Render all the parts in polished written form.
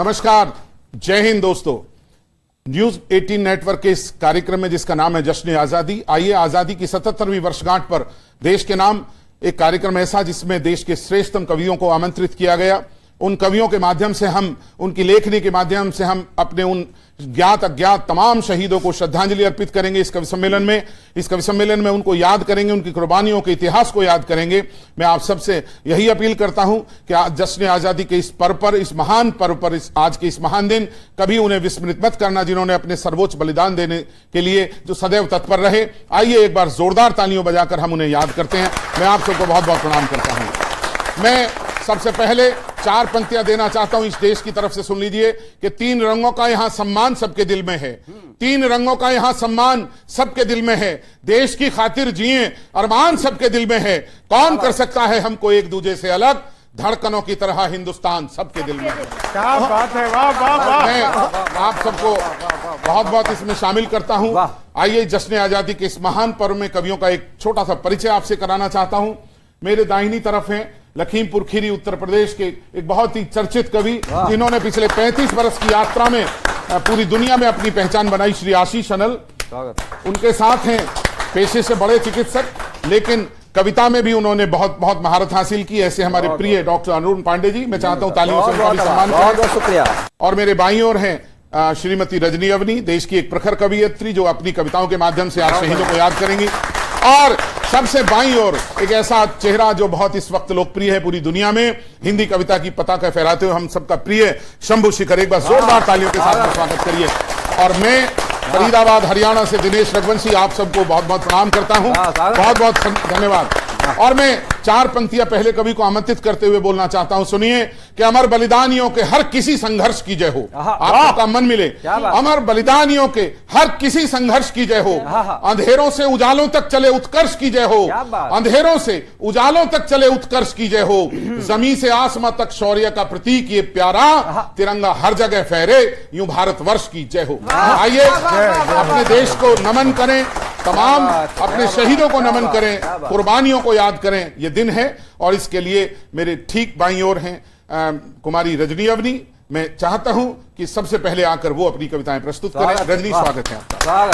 नमस्कार, जय हिंद दोस्तों। न्यूज 18 नेटवर्क के इस कार्यक्रम में जिसका नाम है जश्न आजादी, आइए आजादी की 77वीं वर्षगांठ पर देश के नाम एक कार्यक्रम ऐसा जिसमें देश के श्रेष्ठतम कवियों को आमंत्रित किया गया। उन कवियों के माध्यम से हम, उनकी लेखनी के माध्यम से हम अपने उन ज्ञात अज्ञात तमाम शहीदों को श्रद्धांजलि अर्पित करेंगे। इस कवि सम्मेलन में उनको याद करेंगे, उनकी कुर्बानियों के इतिहास को याद करेंगे। मैं आप सबसे यही अपील करता हूं कि आज जश्न आजादी के इस पर्व पर, इस महान पर्व पर, आज के इस महान दिन कभी उन्हें विस्मृत मत करना जिन्होंने अपने सर्वोच्च बलिदान देने के लिए जो सदैव तत्पर रहे। आइए एक बार जोरदार तालियों बजाकर हम उन्हें याद करते हैं। मैं आप सबको बहुत बहुत प्रणाम करता हूं। मैं सबसे पहले 4 पंक्तियां देना चाहता हूं इस देश की तरफ से। सुन लीजिए कि 3 रंगों का यहां सम्मान सबके दिल में है। 3 रंगों का यहां सम्मान सबके दिल में है। देश की खातिर जिए अरमान सबके दिल में है। कौन कर सकता है हमको एक दूजे से अलग, धड़कनों की तरह हिंदुस्तान सबके दिल में है। क्या बात है, वाह वाह वाह। मैं आप सबको बहुत बहुत इसमें शामिल करता हूं। आइए जश्न आजादी के इस महान पर्व में कवियों का एक छोटा सा परिचय आपसे कराना चाहता हूं। मेरे दाहिनी तरफ हैं लखीमपुर खीरी उत्तर प्रदेश के एक बहुत ही चर्चित कवि जिन्होंने पिछले 35 वर्ष की यात्रा में पूरी दुनिया में अपनी पहचान बनाई, श्री आशीष अनल। उनके साथ हैं पेशे से बड़े चिकित्सक, लेकिन कविता में भी उन्होंने बहुत बहुत महारत हासिल की, ऐसे हमारे प्रिय डॉक्टर अरुण पांडे जी। मैं चाहता हूं तालियों से उनका भी सम्मान करें। बहुत शुक्रिया। और मेरे बाईं ओर हैं श्रीमती रजनी अवनी, देश की एक प्रखर कवियत्री जो अपनी कविताओं के माध्यम से आज शहीदों को याद करेंगी। और सबसे बाईं ओर एक ऐसा चेहरा जो बहुत इस वक्त लोकप्रिय है पूरी दुनिया में, हिंदी कविता की पताका फहराते हुए हम सबका प्रिय शंभू शिखर। एक बार जोरदार तालियों के साथ स्वागत करिए। और मैं फरीदाबाद हरियाणा से दिनेश रघुवंशी आप सबको बहुत बहुत प्रणाम करता हूं। बहुत बहुत धन्यवाद। और मैं 4 पंक्तियां पहले कवि को आमंत्रित करते हुए बोलना चाहता हूं। सुनिए कि अमर बलिदानियों के हर किसी संघर्ष की जय हो। आपका मन मिले। अमर बलिदानियों के हर किसी संघर्ष की जय हो। अंधेरों से उजालों तक चले उत्कर्ष की जय हो। अंधेरों से उजालों तक चले उत्कर्ष की जय हो। जमीन से आसमां तक शौर्य का प्रतीक ये प्यारा तिरंगा हर जगह फहरे, यूं भारतवर्ष की जय हो। आइए अपने देश को नमन करें, तमाम अपने शहीदों को नमन करें, कुर्बानियों को याद करें। ये दिन है और इसके लिए मेरे ठीक बाईं ओर हैं कुमारी रजनी अवनी। मैं चाहता हूं कि सबसे पहले आकर वो अपनी कविताएं प्रस्तुत करें। रजनी, स्वागत है आपका।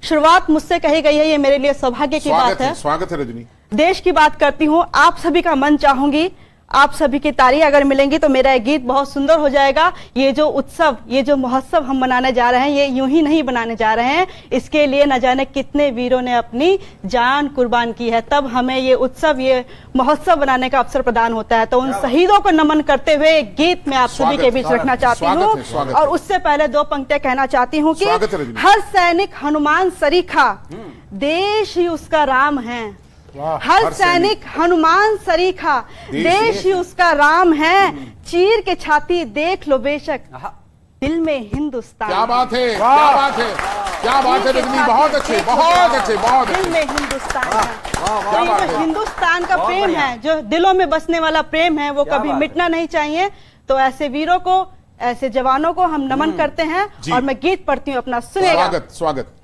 शुरुआत मुझसे कही गई है, ये मेरे लिए सौभाग्य की बात है। स्वागत है रजनी। देश की बात करती हूँ, आप सभी का मन चाहूंगी, आप सभी की तारीफ अगर मिलेंगी तो मेरा गीत बहुत सुंदर हो जाएगा। ये जो उत्सव, ये जो महोत्सव हम मनाने जा रहे हैं, ये यूं ही नहीं बनाने जा रहे हैं। इसके लिए न जाने कितने वीरों ने अपनी जान कुर्बान की है, तब हमें ये उत्सव, ये महोत्सव बनाने का अवसर प्रदान होता है। तो उन शहीदों को नमन करते हुए एक गीत मैं आप सभी के बीच रखना चाहती हूँ। और उससे पहले 2 पंक्तियां कहना चाहती हूँ कि हर सैनिक हनुमान सरीखा, देश ही उसका राम है। हर सैनिक हनुमान सरीखा, देश ही उसका राम है। चीर के छाती देख लो बेशक, दिल में हिंदुस्तान। क्या बात है, क्या बात है, क्या बात है रजनी, बहुत अच्छे, बहुत अच्छे, बहुत दिल में हिंदुस्तान है। तो ये जो हिंदुस्तान का प्रेम है, जो दिलों में बसने वाला प्रेम है, वो कभी मिटना नहीं चाहिए। तो ऐसे वीरों को, ऐसे जवानों को हम नमन करते हैं। और मैं गीत पढ़ती हूँ अपना, सुनेगा। स्वागत स्वागत।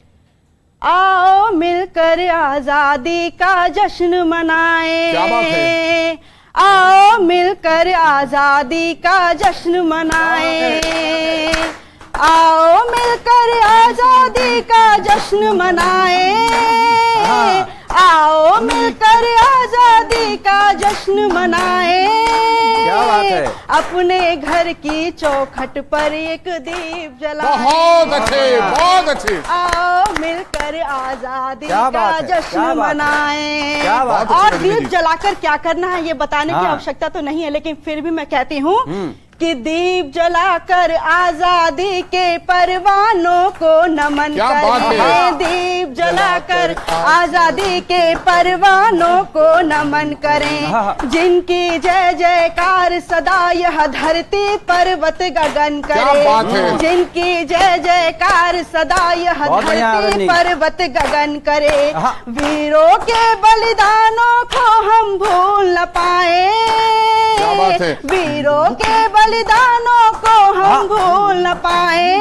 आओ मिलकर आजादी का जश्न मनाएं। क्या बात है। आओ मिलकर आजादी का जश्न मनाएं। आओ मिलकर आजादी का जश्न मनाएं। आओ मिलकर आजादी का जश्न मनाएं। क्या बात है। अपने घर की चौखट पर एक दीप जलाएं। बहुत अच्छे, बहुत अच्छे। आओ मिलकर आजादी का जश्न मनाएं। और दीप जलाकर क्या करना है ये बताने की आवश्यकता तो नहीं है, लेकिन फिर भी मैं कहती हूँ कि दीप जलाकर आजादी के परवानों को नमन करें। दीप जलाकर आजादी के परवानों को नमन करें। जिनकी जय जयकार सदा यह धरती पर्वत गगन करे। जिनकी जय जयकार सदा यह धरती पर्वत गगन करे। वीरों के बलिदानों को हम भूल न पाए। वीरों के बलिदानों को हम भूल न पाए।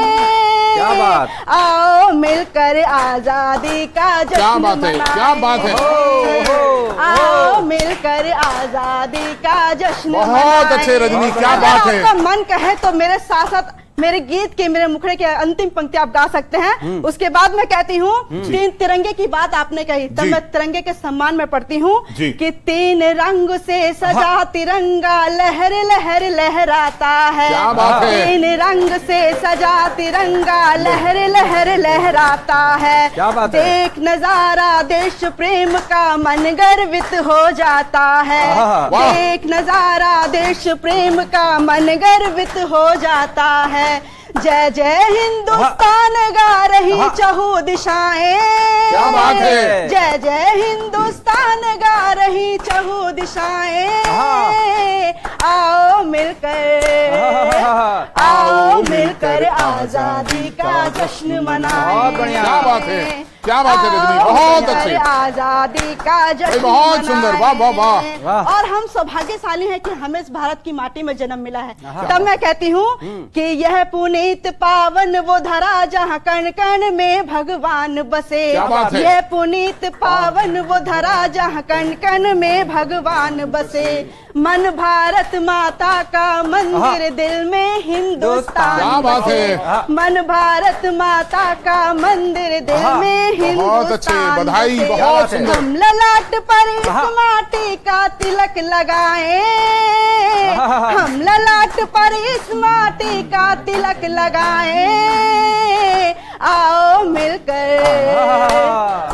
क्या बात। आओ मिलकर आजादी का जश्न मनाएं। क्या बात है, क्या बात है। आओ मिलकर आजादी का जश्न बहुत मनाएं। अच्छे रजनी, क्या अगर बात है। आपका मन कहे तो मेरे साथ साथ मेरे गीत के, मेरे मुखड़े के अंतिम पंक्ति आप गा सकते हैं। उसके बाद मैं कहती हूँ, तीन तिरंगे की बात आपने कही, तब जी। मैं तिरंगे के सम्मान में पढ़ती हूँ जी। कि तीन रंग से सजा तिरंगा लहर लहर लहराता है। क्या बात है। तीन रंग से सजा तिरंगा लहर लहर लहराता है। क्या बात है। देख नजारा देश प्रेम का मन गर्वित हो जाता है। वाह। देख नजारा देश प्रेम का मन गर्वित हो जाता है। जय जय हिंदुस्तान गा रही चहु दिशाएं। क्या बात है। जय जय हिंदुस्तान गा रही चहु दिशाएं। आओ मिलकर, आओ मिलकर आजादी का जश्न मनाएं। बहुत बढ़िया। क्या बात है, क्या बात है रजनी, आओ बहुत मिलकर अच्छे। आजादी का जश्न बहुत सुंदर, वाह, वाह, वाह। मनाएं। वाह। और हम सौभाग्यशाली हैं कि हमें इस भारत की माटी में जन्म मिला है। तब मैं कहती हूँ कि यह पुनीत पावन वो धरा जहाँ कण कण में भगवान बसे। क्या बात है। यह पुनीत पावन वो धरा जहाँ कण कण में भगवान बसे। मन भारत माता का मंदिर दिल में हिंदुस्तान क्या बात है। बसे। मन भारत माता का मंदिर दिल में बहुत अच्छे, हिंदुस्तान बधाई, बसे। बहुत सुंदर। हम ललाट पर इस माटी का तिलक लगाएं। हम ललाट पर इस माटी का तिलक लगाएं। आओ मिलकर,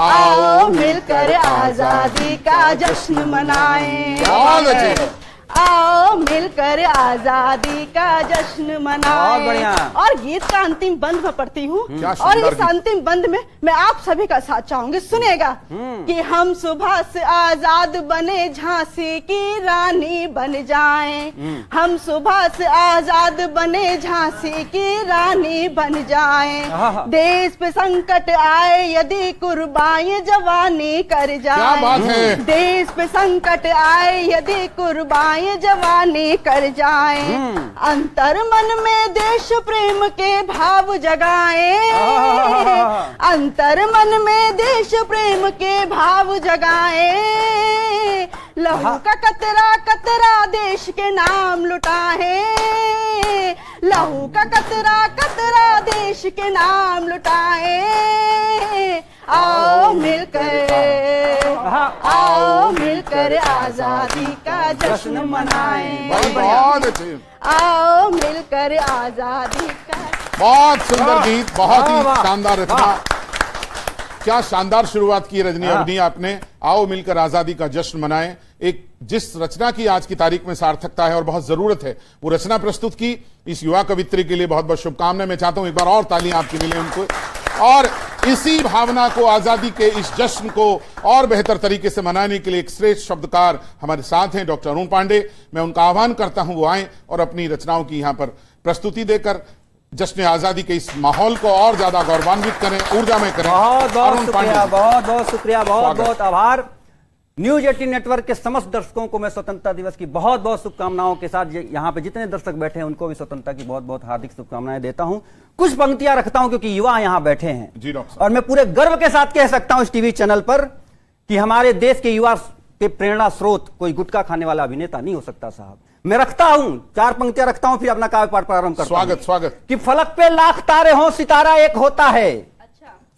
आओ मिलकर आजादी का जश्न मनाएं। बहुत अच्छे। आओ मिलकर आजादी का जश्न बहुत मनाएं। बढ़िया। और गीत का अंतिम बंद मैं पढ़ती हूँ। क्या और शानदार इस गीत। अंतिम बंद में मैं आप सभी का साथ चाहूंगी, सुनिएगा कि हम सुबह से आजाद बने झांसी की रानी बन जाएं। हम सुबह से आजाद बने झांसी की रानी बन जाएं। देश पे संकट आए यदि कुर्बानी जवानी कर क्या बात जाएं। है। देश पे संकट आए यदि कुर्बानी जवानी कर जाएं। अंतर मन में देश प्रेम के भाव जगाएं। अंतर मन में देश प्रेम के भाव जगाएं। लहू का कतरा कतरा देश के नाम लुटाएं। लहू का कतरा कतरा देश के नाम लुटाएं। आओ मिलकर, आओ मिलकर आजादी का जश्न मनाएं। भाई बहुत अच्छे, आओ मिलकर आजादी का। बहुत सुंदर गीत, बहुत ही वाह, शानदार रचना। क्या शानदार शुरुआत की रजनी अवनी आपने। आओ मिलकर आजादी का जश्न मनाएं। एक जिस रचना की आज की तारीख में सार्थकता है और बहुत जरूरत है, वो रचना प्रस्तुत की इस युवा कवित्री के लिए बहुत बहुत शुभकामनाएं। मैं चाहता हूं एक बार और तालियां आपकी मिले उनको। और इसी भावना को, आजादी के इस जश्न को और बेहतर तरीके से मनाने के लिए एक श्रेष्ठ शब्दकार हमारे साथ हैं, डॉक्टर अरुण पांडे। मैं उनका आह्वान करता हूं वो आए और अपनी रचनाओं की यहां पर प्रस्तुति देकर जश्न आजादी के इस माहौल को और ज्यादा गौरवान्वित करें, ऊर्जामय करें। बहुत बहुत अरुण पांडे शुक्रिया, जी। बहुत बहुत शुक्रिया, बहुत स्वागत। बहुत आभार। न्यूज 18 नेटवर्क के समस्त दर्शकों को मैं स्वतंत्रता दिवस की बहुत बहुत शुभकामनाओं के साथ, यहाँ पे जितने दर्शक बैठे हैं उनको भी स्वतंत्रता की बहुत बहुत हार्दिक शुभकामनाएं देता हूं। कुछ पंक्तियां रखता हूं क्योंकि युवा यहाँ बैठे हैं जी डॉक्टर साहब। और मैं पूरे गर्व के साथ कह सकता हूं इस टीवी चैनल पर कि हमारे देश के युवा के प्रेरणा स्रोत कोई गुटखा खाने वाला अभिनेता नहीं हो सकता साहब। मैं रखता हूं, 4 पंक्तियां रखता हूं, फिर अपना काव्य पाठ प्रारंभ करता हूं। स्वागत स्वागत। कि फलक पे लाख तारे हों सितारा एक होता है।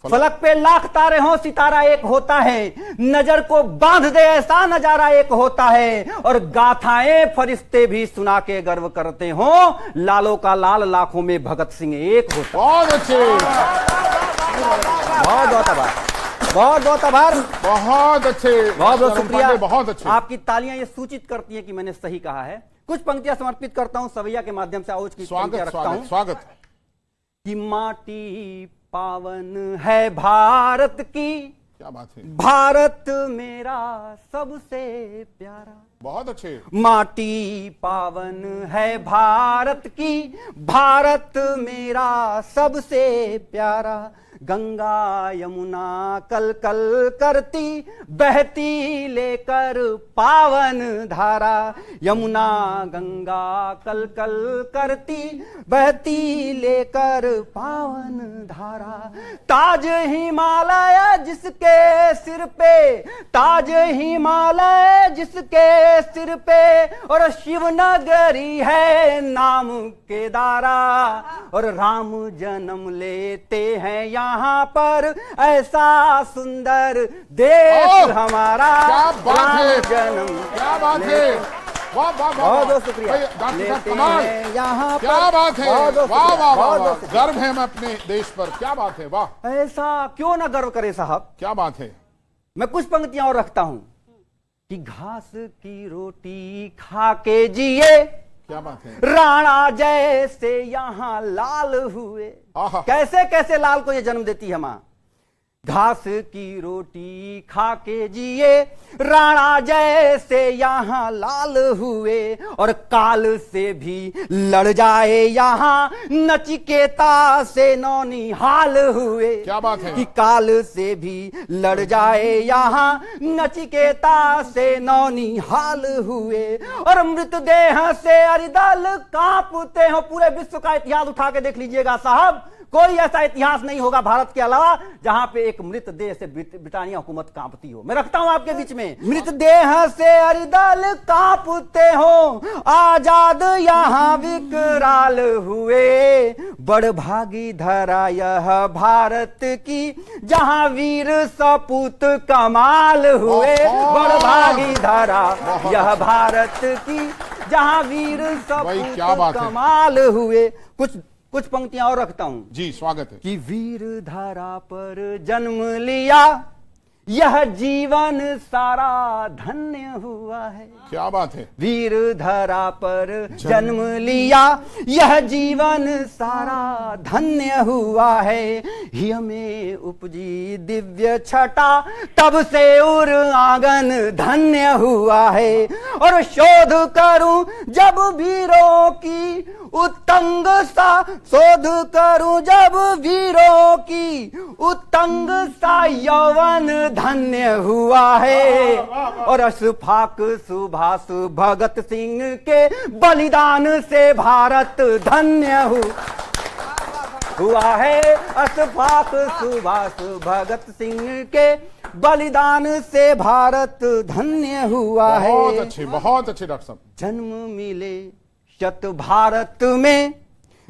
फलक पे लाख तारे हों सितारा एक होता है। नजर को बांध दे ऐसा नजारा एक होता है। और गाथाएं फरिश्ते भी सुना के गर्व करते हों। लालों का लाल लाखों में भगत सिंह एक होता। बहुत अच्छे, बहुत बहुत आभार, बहुत बहुत आभार, बहुत अच्छे, बहुत बहुत अरुण शुक्रिया। पांडे, बहुत अच्छे। आपकी तालियां ये सूचित करती हैं कि मैंने सही कहा है। कुछ पंक्तियां समर्पित करता हूं सवैया के माध्यम से। आओज की पंक्तियां स्वागत रखता हूं स्वागत स्वागत। कि माटी पावन है भारत की, क्या बात है, भारत मेरा सबसे प्यारा। बहुत अच्छे। माटी पावन है भारत की, भारत मेरा सबसे प्यारा। गंगा यमुना कल कल करती, बहती लेकर पावन धारा। यमुना गंगा कल कल करती, बहती लेकर पावन धारा। ताज हिमालय जिसके सिर सिर पे, ताज हिमालय जिसके सिर पे, और शिव नगरी है नाम केदारा, और राम जन्म लेते हैं यहाँ पर, ऐसा सुंदर देश हमारा। क्या बात है, जन्म क्या बात है, वाह वाह वाह, बहुत बहुत शुक्रिया। डॉक्टर साहब कमाल, यहाँ क्या बात है, बहुत वाह वाह वाह, बहुत गर्व है मैं अपने देश पर, क्या बात है, वाह। ऐसा क्यों ना गर्व करे साहब। क्या बात है। मैं कुछ पंक्तियां और रखता हूं कि घास की रोटी खा के जिए, क्या बात है, राणा जैसे यहां लाल हुए। आहा। कैसे कैसे लाल को ये जन्म देती है मां। घास की रोटी खा के जिए, राणा जैसे यहाँ लाल हुए, और काल से भी लड़ जाए यहाँ, नचिकेता से नौनिहाल हुए। क्या बात है। कि काल से भी लड़ जाए यहाँ, नचिकेता से नौनिहाल हुए, और मृतदेह से अरिदल कांपते हो। पूरे विश्व का इतिहास उठा के देख लीजिएगा साहब, कोई ऐसा इतिहास नहीं होगा भारत के अलावा जहां पे एक मृतदेह से ब्रिटानिया हुकूमत कांपती हो। मैं रखता हूं आपके बीच में, मृतदेह से अरिदल कांपते हो, आजाद यहां विकराल हुए, बड़भागी धरा यह भारत की, जहां वीर सपूत कमाल हुए। बड़भागी धरा यह भारत की, जहां वीर सपूत कमाल हुए। कुछ पंक्तियां और रखता हूं जी, स्वागत है। कि वीर धारा पर जन्म लिया, यह जीवन सारा धन्य हुआ है। क्या बात है। वीर धरा पर जन्म लिया, यह जीवन सारा धन्य हुआ है। ही में उपजी दिव्य छटा, तब से उर आंगन धन्य हुआ है। और शोध करूं जब वीरों की उत्तंग सा, शोध करूं जब वीरों की उत्तंग सा, यौवन धन्य हुआ है। और अशफाक सुभाष भगत सिंह के बलिदान से भारत धन्य हुआ है। अशफाक सुभाष भगत सिंह के बलिदान से भारत धन्य हुआ है। बहुत अच्छे डॉक्टर साहब। जन्म मिले शत भारत में,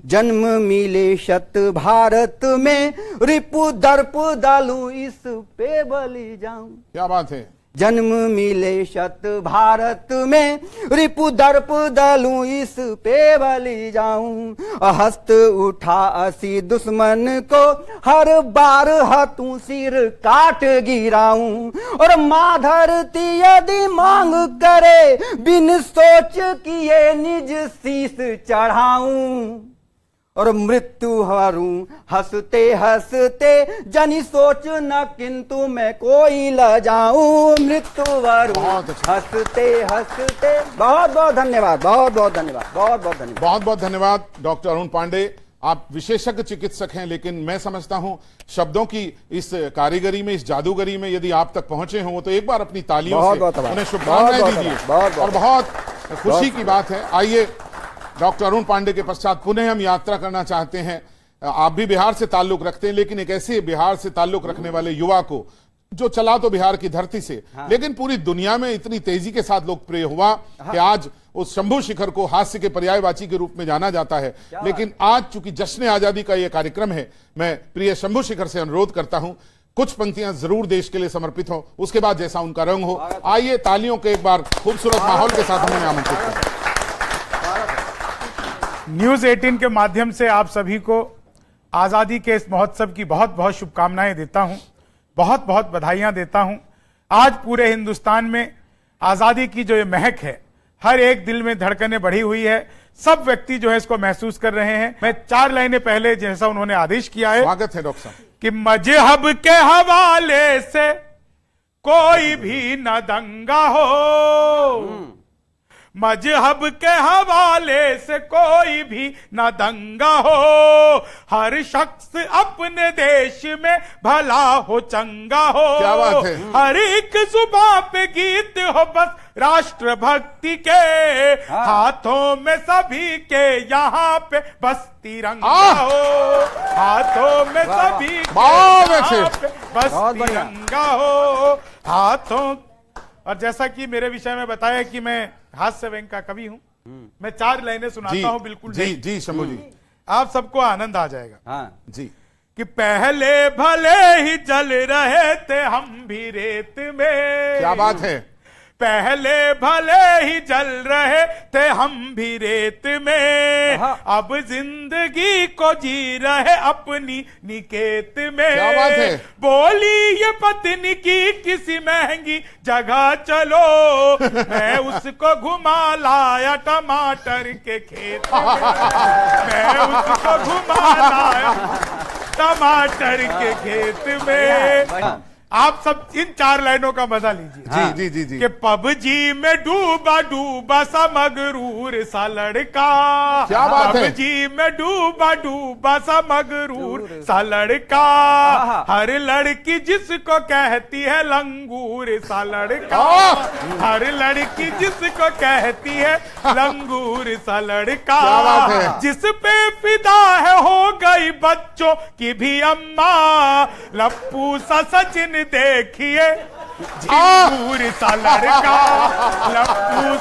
जन्म मिले शत भारत में, रिपु दर्प डालूं इस पे बलि जाऊं। क्या बात है। जन्म मिले शत भारत में, रिपु दर्प डालूं इस पे बलि जाऊं। हस्त उठा असी दुश्मन को, हर बार हाथों सिर काट गिराऊं। और मां धरती यदि मांग करे, बिन सोच किए निज शीस चढ़ाऊं। और मृत्यु हरूं हंसते हंसते, जनी सोच न किंतु मैं कोई ल जाऊं। मृत्यु हरूं हंसते हंसते। बहुत बहुत धन्यवाद, बहुत बहुत धन्यवाद, बहुत बहुत धन्यवाद, बहुत बहुत धन्यवाद डॉक्टर अरुण पांडे। आप विशेषज्ञ चिकित्सक हैं, लेकिन मैं समझता हूं शब्दों की इस कारीगरी में, इस जादूगरी में यदि आप तक पहुंचे हों तो एक बार अपनी तालियों से उन्हें शुभकामनाएं दीजिए। और बहुत खुशी की बात है। आइए डॉक्टर अरुण पांडे के पश्चात पुनः हम यात्रा करना चाहते हैं। आप भी बिहार से ताल्लुक रखते हैं, लेकिन एक ऐसे बिहार से ताल्लुक रखने वाले युवा को जो चला तो बिहार की धरती से, लेकिन पूरी दुनिया में इतनी तेजी के साथ लोकप्रिय हुआ कि आज उस शंभू शिखर को हास्य के पर्यायवाची के रूप में जाना जाता है। लेकिन आज चूंकि जश्न आजादी का यह कार्यक्रम है, मैं प्रिय शंभू शिखर से अनुरोध करता हूं कुछ पंक्तियां जरूर देश के लिए समर्पित हो, उसके बाद जैसा उनका रंग हो। आइए तालियों के एक बार खूबसूरत माहौल के साथ उन्हें आमंत्रित करें। न्यूज 18 के माध्यम से आप सभी को आजादी के इस महोत्सव की बहुत बहुत शुभकामनाएं देता हूं, बहुत बहुत बधाइयां देता हूं। आज पूरे हिंदुस्तान में आजादी की जो ये महक है, हर एक दिल में धड़कनें बढ़ी हुई है। सब व्यक्ति जो है इसको महसूस कर रहे हैं। मैं 4 लाइनें पहले जैसा उन्होंने आदेश किया है, स्वागत है डॉक्टर साहब, कि मजहब के हवाले से कोई भी न दंगा हो, मजहब के हवाले से कोई भी न दंगा हो, हर शख्स अपने देश में भला हो चंगा हो। क्या बात है। हर एक जुबान पे गीत हो बस राष्ट्रभक्ति के, हाथों में सभी के यहाँ पे बस तिरंगा हो, हाथों में सभी के यहाँ पे बस तिरंगा हो, हाथों। और जैसा कि मेरे विषय में बताया कि मैं हास्य व्यंग का कवि हूं, मैं 4 लाइनें सुनाता हूं बिल्कुल। जी शंभू जी, आप सबको आनंद आ जाएगा। हाँ जी। कि पहले भले ही जल रहे थे हम भी रेत में, क्या बात है, पहले भले ही जल रहे थे हम भी रेत में, अब जिंदगी को जी रहे अपनी निकेत में। क्या बात है। बोली ये पत्नी की किसी महंगी जगह चलो, मैं उसको घुमा लाया टमाटर के खेत में, मैं उसको घुमा लाया टमाटर के खेत में। आप सब इन 4 लाइनों का मजा लीजिए। जी। कि पबजी में डूबा डूबा सा मगरूर सा लड़का, क्या बात है। पबजी में डूबा डूबा सा मगरूर सा लड़का, हर लड़की जिसको कहती है लंगूर सा लड़का, हर लड़की जिसको कहती है लंगूर सा लड़का, जिस पे फिदा है हो गई बच्चों की भी अम्मा, लप्पू सा सचिन देखिए झिंगूर सा लड़का, लप्पू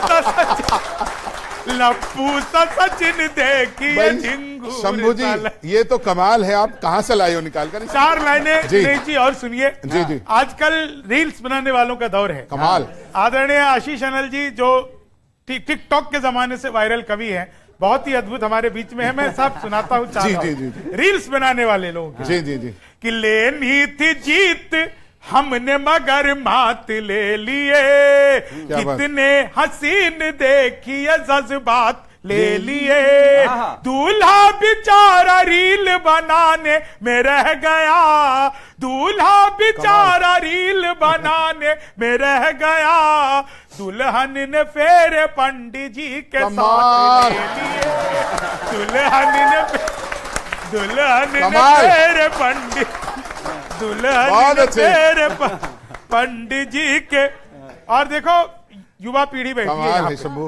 सा सचिन देखिए झिंगूर। शंभू जी, ये तो कमाल है, आप कहां से लाए हो निकाल कर? 4 लाइनें जी और सुनिए। जी। आजकल रील्स बनाने वालों का दौर है। कमाल। आदरणीय आशीष अनल जी जो टिकटॉक के जमाने से वायरल कवि हैं, बहुत ही अद्भुत हमारे बीच में है। मैं सब सुनाता हूँ। जी। रील्स बनाने वाले लोग जी। कि लेनी थी जीत हमने मगर मात ले लिए, कितने हसीन देखिए जज्बात ले लिए, दूल्हा बेचारा रील बनाने में रह गया, दूल्हा बेचारा रील बनाने में रह गया, दुल्हन ने फेरे पंडित जी के साथ ले लिए, दुल्हन ने फेरे पंडित जी के। और देखो युवा पीढ़ी बैठी है शंभू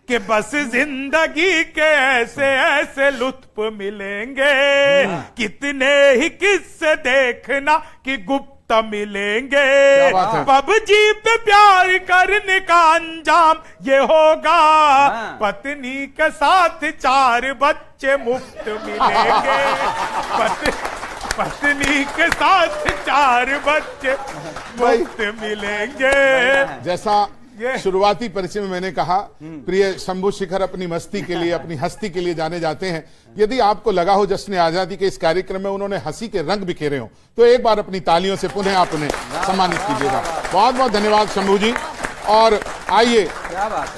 कि बस जिंदगी के ऐसे ऐसे लुत्फ मिलेंगे, कितने ही किस्से देखना कि गुप्त मिलेंगे, पबजी पे प्यार करने का अंजाम ये होगा, पत्नी के साथ 4 बच्चे मुफ्त मिलेंगे, पत्नी के साथ 4 बच्चे मुफ्त मिलेंगे। जैसा शुरुआती परिचय में मैंने कहा, प्रिय शंभू शिखर अपनी मस्ती के लिए, अपनी हस्ती के लिए जाने जाते हैं। यदि आपको लगा हो जश्न आजादी के इस कार्यक्रम में उन्होंने हंसी के रंग बिखेरे हो, तो एक बार अपनी तालियों से पुनः आप उन्हें सम्मानित कीजिएगा। बहुत बहुत धन्यवाद शंभू जी। और आइए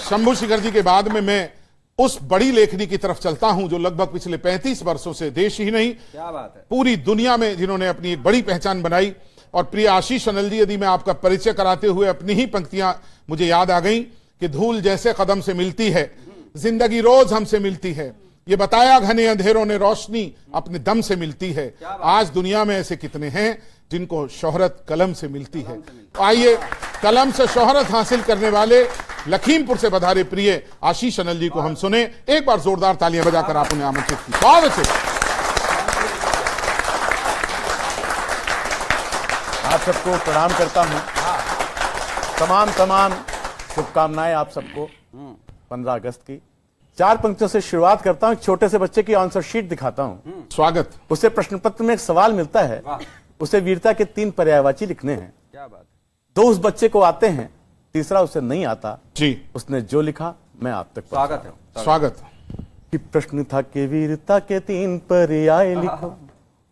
शंभू शिखर जी के बाद में मैं उस बड़ी लेखनी की तरफ चलता हूं जो लगभग पिछले 35 वर्षों से देश ही नहीं पूरी दुनिया में जिन्होंने अपनी एक बड़ी पहचान बनाई। और प्रिय आशीष अनल जी, यदि मैं आपका परिचय कराते हुए अपनी ही पंक्तियां मुझे याद आ गई कि धूल जैसे कदम से मिलती है, जिंदगी रोज हमसे मिलती है, ये बताया घने अंधेरों ने रोशनी अपने दम से मिलती है, आज दुनिया में ऐसे कितने हैं जिनको शोहरत कलम से मिलती है। आइए कलम से शोहरत हासिल करने वाले लखीमपुर से पधारे प्रिय आशीष अनल जी को हम सुने। एक बार जोरदार तालियां बजाकर आप उन्हें आमंत्रित की। बहुत अच्छे। आप सबको प्रणाम करता हूं। तमाम शुभकामनाएं आप सबको 15 अगस्त की। 4 पंक्तियों से शुरुआत करता हूं। एक छोटे से बच्चे की आंसर शीट दिखाता हूं। स्वागत। उसे प्रश्न पत्र में एक सवाल मिलता है, उसे वीरता के 3 पर्यायवाची लिखने हैं। क्या बात। 2 उस बच्चे को आते हैं, तीसरा उसे नहीं आता जी। उसने जो लिखा मैं आप तक स्वागत है। स्वागत। कि प्रश्न था कि वीरता के 3 पर्याय लिखो।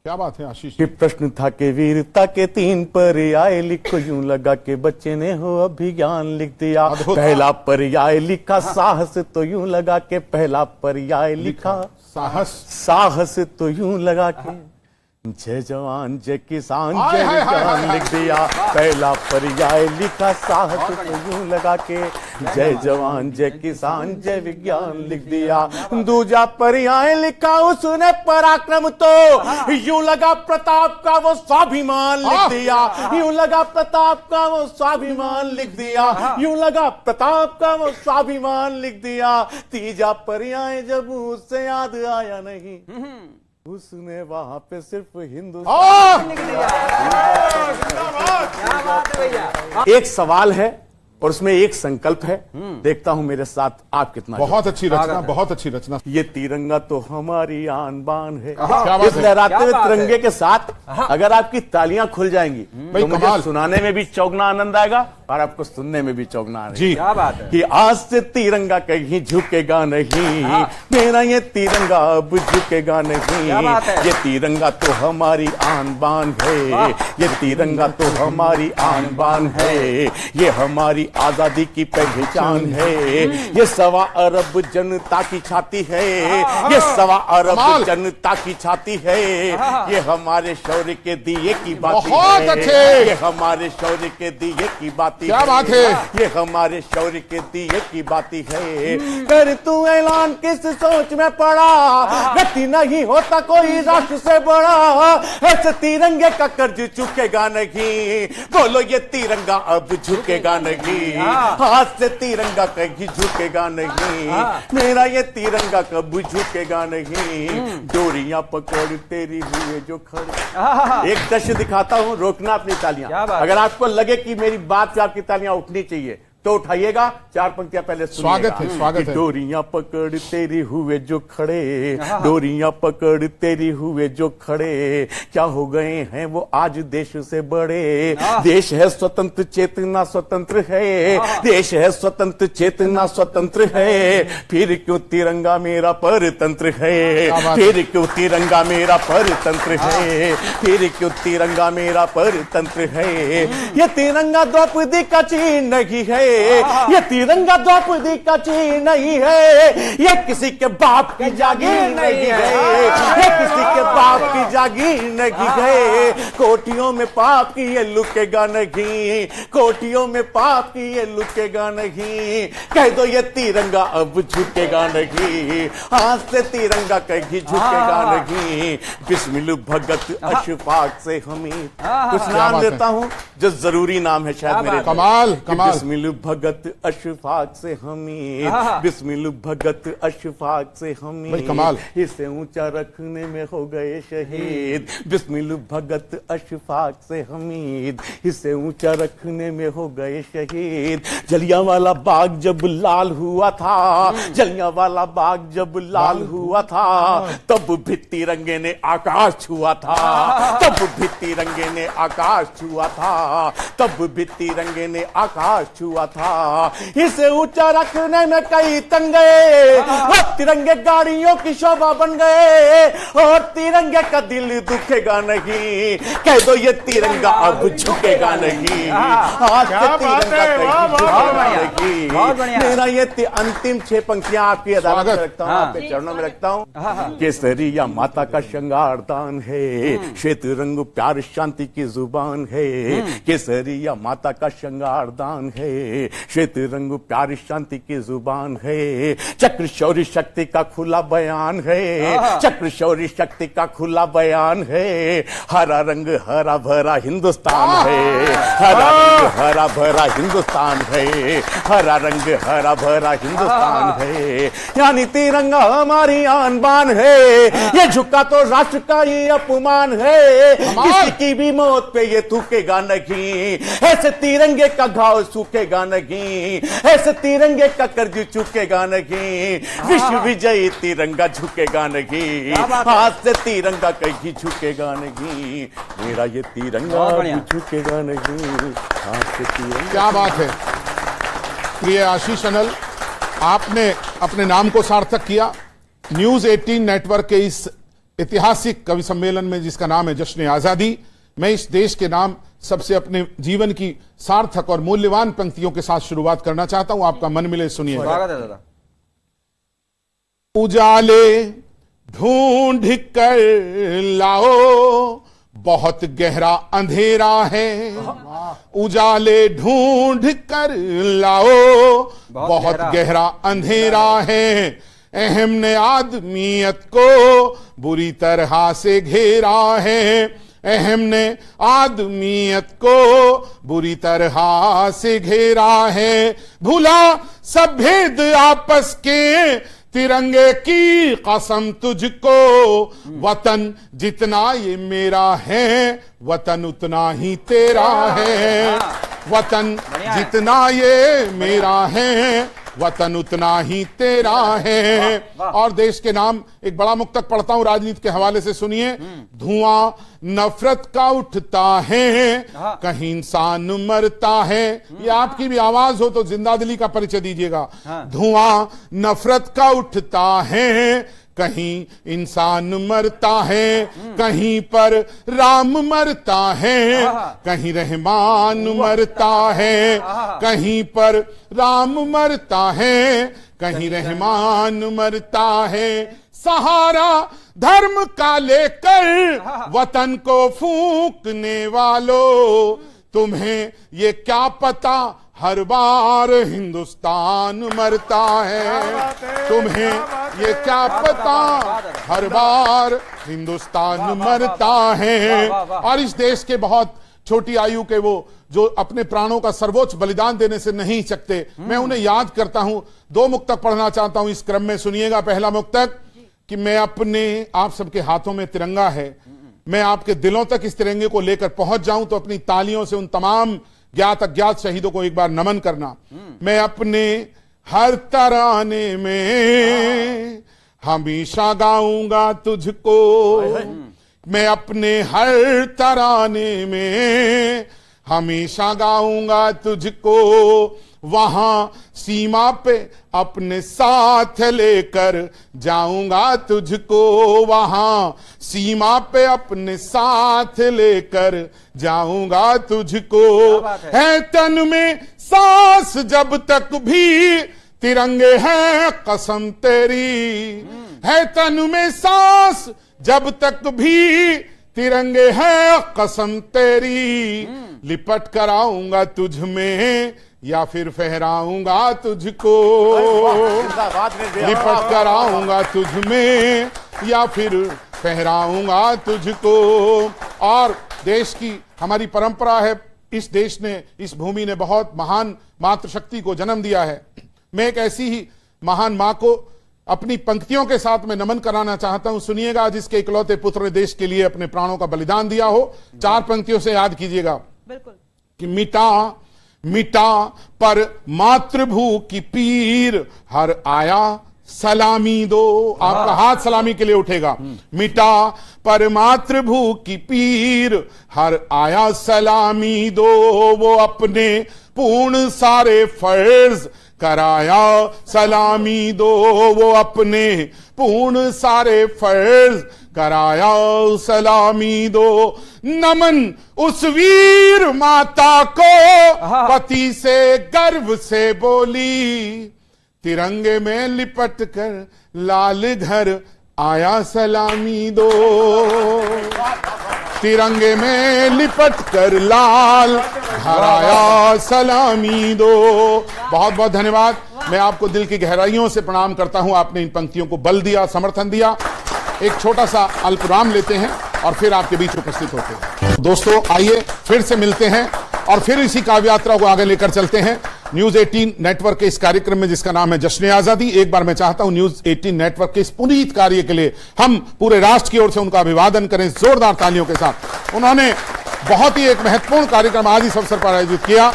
क्या बात है आशीष। कि प्रश्न था कि वीरता के 3 पर्याय लिखो, यूं लगा के बच्चे ने हो अभिज्ञान लिख दिया। पहला पर्याय लिखा साहस, तो यूं लगा के पहला पर्याय लिखा साहस। साहस तो यूं लगा के जय जवान जय किसान हाय, जय हाय, हाय, विज्ञान हाय, लिख दिया, पहला पर्याय लिखा साहस को यूं लगा के, जय जवान जय किसान जय विज्ञान लिख दिया, दूजा पर्याय लिखा उसने पराक्रम तो यूं लगा प्रताप का वो स्वाभिमान लिख दिया, यूं लगा प्रताप का वो स्वाभिमान लिख दिया, यूं लगा प्रताप का वो स्वाभिमान लिख दिया, तीजा पर्याय जब उससे याद आया नहीं, उसने वहां पे सिर्फ हिंदुस्तान। एक सवाल है और उसमें एक संकल्प है, देखता हूं मेरे साथ आप कितना। बहुत अच्छी रचना, बहुत अच्छी रचना। ये तिरंगा तो हमारी आन बान है। क्या बात इस है? लहराते हुए तिरंगे के साथ अगर आपकी तालियां खुल जाएंगी तो मुझे कमाल। सुनाने में भी चौगना आनंद आएगा और आपको सुनने में भी चौगना आएगा। जी क्या बात है। कि आज से तिरंगा कहीं झुकेगा नहीं, मेरा ये तिरंगा अब झुकेगा नहीं, क्या बात है। ये तिरंगा तो हमारी आन बान है, ये तिरंगा तो हमारी आन बान है, ये हमारी आजादी की पहचान है, ये 1.25 अरब जनता की छाती है, ये 1.25 अरब कमाल। जनता की छाती है, ये हमारे शौर्य के दिए की बाती बहुत है, अच्छे। ये हमारे शौर्य के दिए की बाती क्या बात है। ये हमारे शौर्य के दिए की बाती है। कर तू ऐलान किस सोच में पड़ा, गति नहीं होता कोई राष्ट्र से बड़ा, ऐसे तिरंगे का कर्ज चुकेगा नहीं, बोलो ये तिरंगा अब झुकेगा नहीं, हाथ से तिरंगा कहीं झुकेगा नहीं, मेरा ये तिरंगा कब झुकेगा नहीं, डोरियां पकड़ तेरी हुए जो खड़े। एक दृश्य दिखाता हूं, रोकना अपनी तालियां। क्या बात है। अगर आपको लगे कि मेरी बात पे आपकी तालियां उठनी चाहिए तो उठाइएगा, 4 पंक्तियां पहले सुनिएगा। स्वागत है, स्वागत है। डोरियां पकड़ तेरी हुए जो खड़े, डोरियां पकड़ तेरी हुए जो खड़े, क्या हो गए हैं वो आज देश से बड़े, देश है स्वतंत्र चेतना स्वतंत्र है, देश है स्वतंत्र चेतना स्वतंत्र है, फिर क्यों तिरंगा मेरा परतंत्र है, फिर क्यों तिरंगा मेरा परतंत्र है, फिर क्यों तिरंगा मेरा परतंत्र है, ये तिरंगा द्रौपदी का चिन्ह नहीं है, ये तिरंगा द्रौपदी का चिन्ह नहीं है, ये किसी के बाप की जागीर नहीं है, ये किसी के बाप की जागीर नहीं है, कोटियों में पाप की ये लुकेगा नहीं, कोटियों में पाप की ये लुकेगा नहीं, कह दो ये तिरंगा अब झुकेगा नहीं, हाथ से तिरंगा कहीं झुकेगा नहीं, बिस्मिल भगत अशफाक से हमीद। कुछ नाम लेता हूं जो जरूरी नाम है शायद मेरे। कमाल, कमाल। बिस्मिल भगत अशफाक से हमीद, बिस्मिल भगत अशफाक से भाई हमीद, कमाल। इसे ऊंचा रखने में हो गए शहीद, बिस्मिल भगत अशफाक से हमीद, इसे ऊंचा रखने में हो गए शहीद, जलियांवाला बाग जब लाल हुआ था, जलियांवाला बाग जब लाल हुआ था, तब भी तिरंगे ने आकाश छुआ था, तब भी तिरंगे ने आकाश छुआ था, तब भी तिरंगे ने आकाश छुआ था, इसे ऊंचा रखने में कई तंगे और तिरंगे गाड़ियों की शोभा बन गए, और तिरंगे का दिल दुखेगा नहीं, कह दो ये तिरंगा अब झुकेगा नहीं, आज से तिरंगा कहीं झुकेगा नहीं। मेरा ये अंतिम 6 पंक्तियां आपकी अदालत में रखता हूं, आपके चरणों में रखता हूं। केसरिया माता का श्रृंगार दान है, श्वेत रंग प्यार शांति की जुबान है, केसरिया माता का श्रृंगार दान है, श्वेत रंग प्यार शांति की जुबान है, चक्र शौर्य शक्ति का खुला बयान है, चक्र शौर्य शक्ति का खुला बयान है, हरा रंग हरा भरा हिंदुस्तान है, हरा रंग हरा भरा हिंदुस्तान है, हरा रंग हरा भरा हिंदुस्तान है, यानी तिरंगा हमारी आन बान है, ये झुका तो राष्ट्र का ही अपमान है, किसी की भी मौत पे ये थूकेगा नहीं, ऐसे तिरंगे का घाव सूखेगा नहीं, ऐसे तिरंगे का कर्ज चुकेगा नहीं, विश्व विजयी तिरंगा झुकेगा नहीं, हाथ से तिरंगा कहीं झुकेगा नहीं, मेरा ये तिरंगा झुकेगा नहीं, हाथ से तिरंगा। क्या बात है। प्रिय आशीष अनल, आपने अपने नाम को सार्थक किया। न्यूज 18 नेटवर्क के इस ऐतिहासिक कवि सम्मेलन में जिसका नाम है जश्न आजादी, मैं इस देश के नाम सबसे अपने जीवन की सार्थक और मूल्यवान पंक्तियों के साथ शुरुआत करना चाहता हूं। आपका मन मिले सुनिए। स्वागत है दादा। उजाले ढूंढ कर लाओ, बहुत गहरा अंधेरा है। उजाले ढूंढ कर लाओ, बहुत गहरा अंधेरा है। अहम ने आदमियत को बुरी तरह से घेरा है। अहम ने आदमियत को बुरी तरह से घेरा है। भूला सब भेद आपस के, तिरंगे की कसम तुझको। वतन जितना ये मेरा है, वतन उतना ही तेरा है। वतन जितना ये मेरा है, वतन उतना ही तेरा है। और देश के नाम एक बड़ा मुक्तक पढ़ता हूं राजनीति के हवाले से, सुनिए। धुआं नफरत का उठता है, कहीं इंसान मरता है। ये आपकी भी आवाज हो तो जिंदा दिली का परिचय दीजिएगा। धुआं नफरत का उठता है, कहीं इंसान मरता है। कहीं पर राम मरता है, कहीं रहमान मरता है। कहीं पर राम मरता है, कहीं रहमान मरता है। सहारा धर्म का लेकर वतन को फूंकने वालों, तुम्हें ये क्या पता हर बार हिंदुस्तान मरता है। तुम्हें ये क्या पता हर बार हिंदुस्तान मरता है। और इस देश के बहुत छोटी आयु के वो जो अपने प्राणों का सर्वोच्च बलिदान देने से नहीं सकते, मैं उन्हें याद करता हूं। दो मुक्तक पढ़ना चाहता हूं इस क्रम में, सुनिएगा। पहला मुक्तक कि मैं अपने, आप सबके हाथों में तिरंगा है, मैं आपके दिलों तक इस तिरंगे को लेकर पहुंच जाऊं तो अपनी तालियों से उन तमाम ज्ञात अज्ञात शहीदों को एक बार नमन करना। मैं अपने हर तराने में हमेशा गाऊंगा तुझको। मैं अपने हर तराने में हमेशा गाऊंगा तुझको। वहां सीमा पे अपने साथ लेकर जाऊंगा तुझको। वहां सीमा पे अपने साथ लेकर जाऊंगा तुझको। है तन में सांस जब तक भी तिरंगे हैं कसम तेरी। है तन में सांस जब तक भी तिरंगे हैं कसम तेरी। लिपट कर आऊंगा तुझ में या फिर फहराऊंगा तुझको। लिपट कर आऊंगा तुझ में या फिर फहराऊंगा तुझको। और देश की हमारी परंपरा है, इस देश ने, इस भूमि ने बहुत महान मातृशक्ति को जन्म दिया है। मैं एक ऐसी ही महान मां को अपनी पंक्तियों के साथ में नमन कराना चाहता हूं। सुनिएगा, जिसके इकलौते पुत्र ने देश के लिए अपने प्राणों का बलिदान दिया हो। चार पंक्तियों से याद कीजिएगा। बिल्कुल। कि मिटा मिटा पर मातृभू की पीर, हर आया सलामी दो। आपका हाथ सलामी के लिए उठेगा। मिटा पर मातृभू की पीर, हर आया सलामी दो। वो अपने पूर्ण सारे फर्ज कराया सलामी दो। वो अपने पूर्ण सारे फर्ज कराया सलामी दो। नमन उस वीर माता को पति से गर्व से बोली। तिरंगे में लिपट कर लाल घर आया सलामी दो। तिरंगे में लिपट कर लाल घर आया सलामी दो। बहुत बहुत धन्यवाद। मैं आपको दिल की गहराइयों से प्रणाम करता हूं। आपने इन पंक्तियों को बल दिया, समर्थन दिया। एक छोटा सा अल्पविराम लेते हैं और फिर आपके बीच उपस्थित होते हैं। दोस्तों आइए फिर से मिलते हैं और फिर इसी काव्य यात्रा को आगे लेकर चलते हैं न्यूज 18 नेटवर्क के इस कार्यक्रम में जिसका नाम है जश्न आजादी। एक बार मैं चाहता हूं न्यूज 18 नेटवर्क के इस पुनीत कार्य के लिए हम पूरे राष्ट्र की ओर से उनका अभिवादन करें जोरदार तालियों के साथ। उन्होंने बहुत ही एक महत्वपूर्ण कार्यक्रम आज इस अवसर पर आयोजित किया।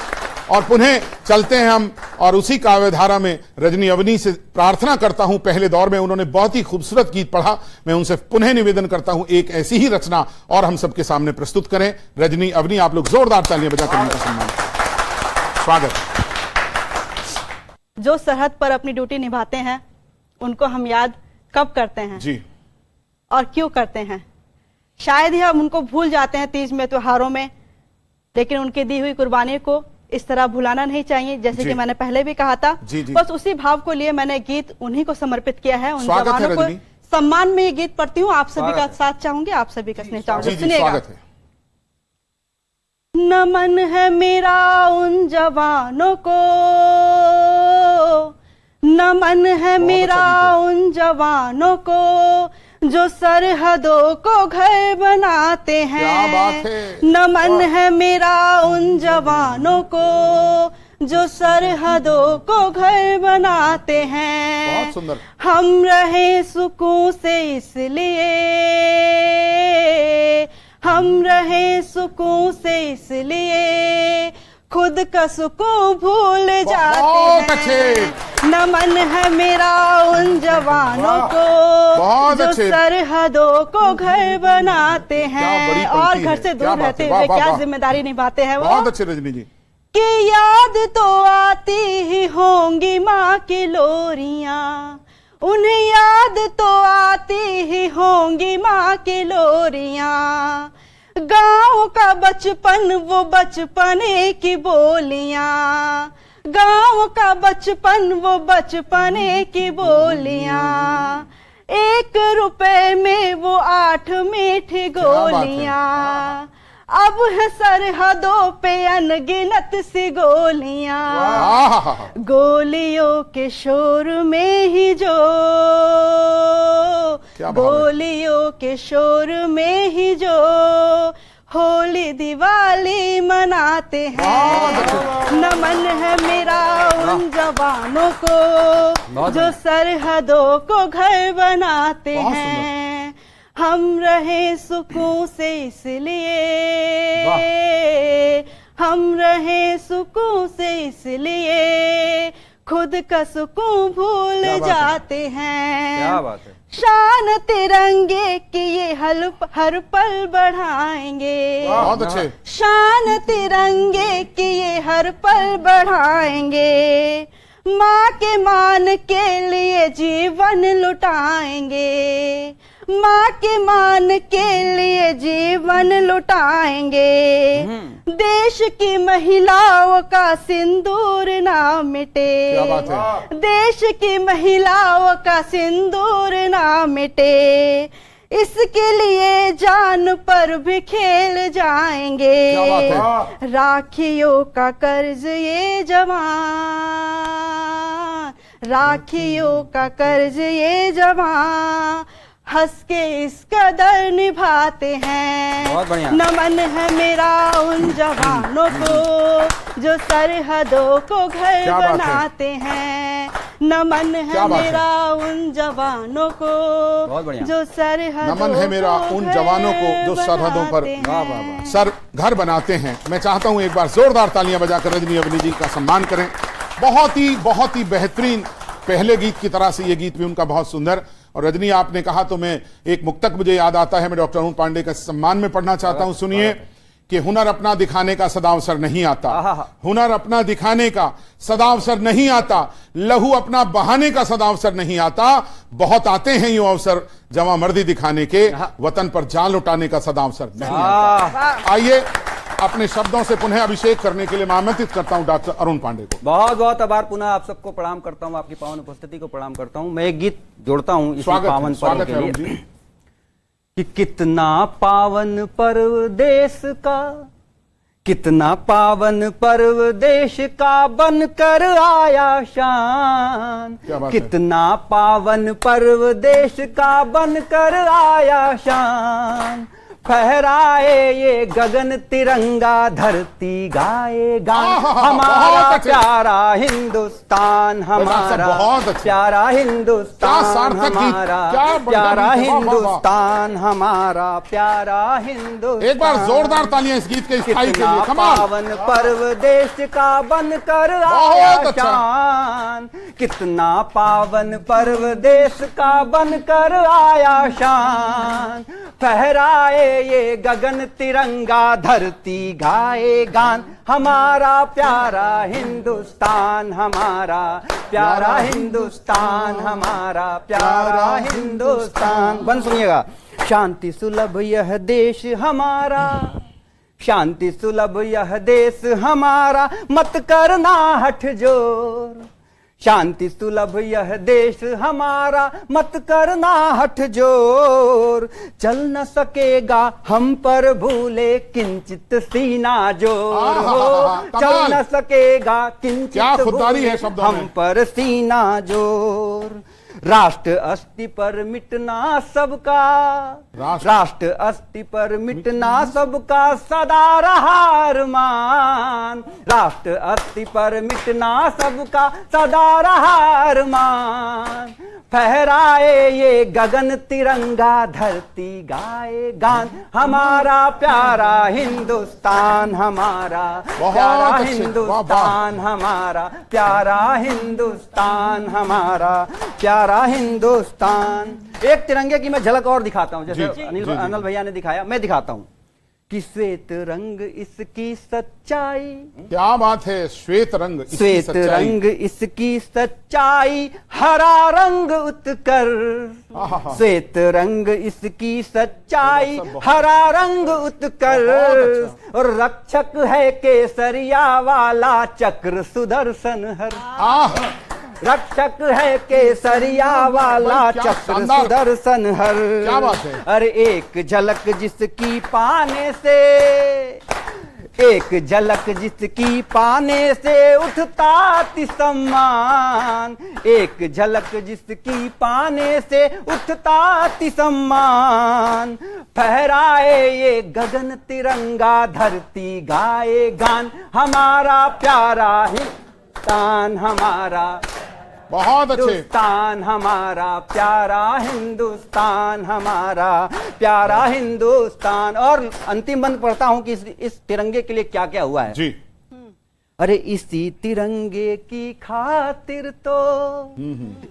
और पुनः चलते हैं हम और उसी काव्यधारा में रजनी अवनी से प्रार्थना करता हूं। पहले दौर में उन्होंने बहुत ही खूबसूरत गीत पढ़ा। मैं उनसे पुनः निवेदन करता हूं एक ऐसी ही रचना और हम सबके सामने प्रस्तुत करें। रजनी अवनी, आप लोग जोरदार तालियां बजाकर उनका सम्मान करें। स्वागत। जो सरहद पर अपनी ड्यूटी निभाते हैं उनको हम याद कब करते हैं जी, और क्यों करते हैं? शायद ही हम उनको भूल जाते हैं तीज में, त्योहारों में, लेकिन उनकी दी हुई कुर्बानी को इस तरह भुलाना नहीं चाहिए। जैसे कि मैंने पहले भी कहा था, जी, जी। बस उसी भाव को लिए मैंने गीत उन्हीं को समर्पित किया है, उन जवानों को सम्मान में ये गीत पढ़ती हूँ। आप सभी का साथ चाहूंगी, आप सभी का स्नेह चाहूंगी। सुनिएगा। स्वागत है। नमन है मेरा उन जवानों को, नमन है मेरा उन जवानों को जो सरहदों को घर बनाते हैं। क्या बात है। नमन है मेरा उन जवानों को जो सरहदों को घर बनाते हैं। बहुत सुंदर। हम रहे सुकून से इसलिए, हम रहे सुकून से इसलिए खुद का सुकून भूल जाते बहुत हैं। अच्छे। नमन है मेरा उन जवानों को बहुत जो अच्छे। सरहदों को घर बनाते क्या बड़ी हैं पंक्ति और है। घर से क्या दूर बात रहते है। हुए वाह, क्या वाह। जिम्मेदारी निभाते हैं वो। बहुत अच्छे रजनी जी। कि याद तो आती ही होंगी माँ की लोरियां, उन्हें याद तो आती ही होंगी माँ की लोरियां। गाँव का बचपन वो बचपने की बोलियां, गाँव का बचपन वो बचपने की बोलियां। 1 रुपए में वो 8 मीठी गोलियां, अब है सरहदों पे अनगिनत सी गोलियां। आहा। गोलियों के शोर में ही जो, क्या भाव है। गोलियों के शोर में ही जो होली दिवाली मनाते हैं। नमन है मेरा उन जवानों को जो सरहदों को घर बनाते बहुत हैं। हम रहे सुकून से इसलिए, हम रहे सुकून से इसलिए खुद का सुकून भूल जाते हैं। क्या बात है। शान तिरंगे की ये हर पल बढ़ाएंगे, बहुत अच्छे। शान तिरंगे की ये हर पल बढ़ाएंगे। माँ के मान के लिए जीवन लुटाएंगे, माँ के मान के लिए जीवन लुटाएंगे। देश की महिलाओं का सिंदूर ना मिटे, क्या बात है। देश की महिलाओं का सिंदूर ना मिटे। इसके लिए जान पर भी खेल जाएंगे। क्या बात है। राखियों का कर्ज ये जवान, राखियों का कर्ज ये जवान हंस के इस कदर निभाते हैं। बहुत बढ़िया। नमन है मेरा उन जवानों को जो सरहदों को घर क्या बात है। बनाते हैं। नमन है क्या बात है। मेरा उन जवानों को बहुत बढ़िया। जो सरहदों नमन है मेरा को उन घर जवानों को जो सरहदों पर बनाते वाह, हैं। वाह, वाह। सर घर बनाते हैं। मैं चाहता हूं एक बार जोरदार तालियां बजाकर रजनी अवनी जी का सम्मान करें। बहुत ही बेहतरीन पहले गीत की तरह से ये गीत भी उनका बहुत सुंदर। और रजनी आपने कहा तो मैं एक मुक्तक मुझे याद आता है, मैं डॉक्टर अरुण पांडे का सम्मान में पढ़ना चाहता हूं। सुनिए कि हुनर अपना दिखाने का सदा अवसर नहीं आता, हुनर अपना दिखाने का सदा अवसर नहीं आता, लहू अपना बहाने का सदा अवसर नहीं आता। बहुत आते हैं यूं अवसर जवां मर्दी दिखाने के, वतन पर जान लुटाने का सदा अवसर नहीं आता। आइए अपने शब्दों से पुनः अभिषेक करने के लिए मैं आमंत्रित करता हूं डॉक्टर अरुण पांडे को। बहुत बहुत आभार। पुनः आप सबको प्रणाम करता हूं, आपकी पावन उपस्थिति को प्रणाम करता हूं। मैं एक गीत जोड़ता हूं इस पावन पर्व के लिए कि कितना पावन पर्व देश का, कितना पावन पर्व देश का बनकर आया शान। कितना पावन पर्व देश का बनकर आया शान। फहराए ये गगन तिरंगा, धरती गाए गान। हमारा प्यारा हिंदुस्तान, हमारा प्यारा हिंदुस्तान, हमारा प्यारा हिंदुस्तान, हमारा प्यारा हिंदुस्तान। एक बार जोरदार तालियां इस गीत के स्थाई के लिए। पावन पर्व देश का बनकर आया शान। कितना पावन पर्व देश का बनकर आया शान। फहराए ये गगन तिरंगा, धरती गाए गान। हमारा प्यारा हिंदुस्तान, हमारा प्यारा हिंदुस्तान, हमारा प्यारा हिंदुस्तान। बन सुनिएगा। शांति सुलभ यह देश हमारा, शांति सुलभ यह देश हमारा, मत करना हठ जोर। शांति सुलभ यह देश हमारा, मत करना हठ जोर। चल न सकेगा हम पर भूले किंचित सीना जोर हो। चल न सकेगा किंचित क्या खुददारी है भूले शब्दों हम में। पर सीना जोर। राष्ट्र अस्थि पर मिटना सबका, राष्ट्र अस्थि पर मिटना सबका सदा रहा अरमान। राष्ट्र अस्थि पर मिटना सबका सदा रहा अरमान। फहराए ये गगन तिरंगा, धरती गाए गान हमारा प्यारा हिंदुस्तान, हमारा प्यारा हिंदुस्तान, हमारा प्यारा हिंदुस्तान, हमारा प्यारा हिंदुस्तान। एक तिरंगे की मैं झलक और दिखाता हूं, जैसे अनिल भैया ने दिखाया, मैं दिखाता हूं कि श्वेत रंग इसकी सच्चाई। क्या बात है, श्वेत रंग इसकी श्वेत सच्चाई। रंग इसकी सच्चाई, हरा रंग उत्कर। श्वेत रंग इसकी सच्चाई, हरा रंग उत्कर। और रक्षक है केसरिया वाला चक्र सुदर्शन हर। रक्षक है केसरिया वाला चक्र सुदर्शन हर। क्या बात है। अरे एक झलक जिसकी पाने से, एक झलक जिसकी पाने से उठता सम्मान। एक झलक जिसकी पाने से उठता सम्मान। फहराए ये गगन तिरंगा, धरती गाए गान हमारा प्यारा हिंदुस्तान, हमारा बहुत अच्छे। हिंदुस्तान, हमारा प्यारा हिंदुस्तान, हमारा प्यारा हिंदुस्तान। और अंतिम बंद पढ़ता हूं कि इस तिरंगे के लिए क्या क्या हुआ है जी। अरे इसी तिरंगे की खातिर तो,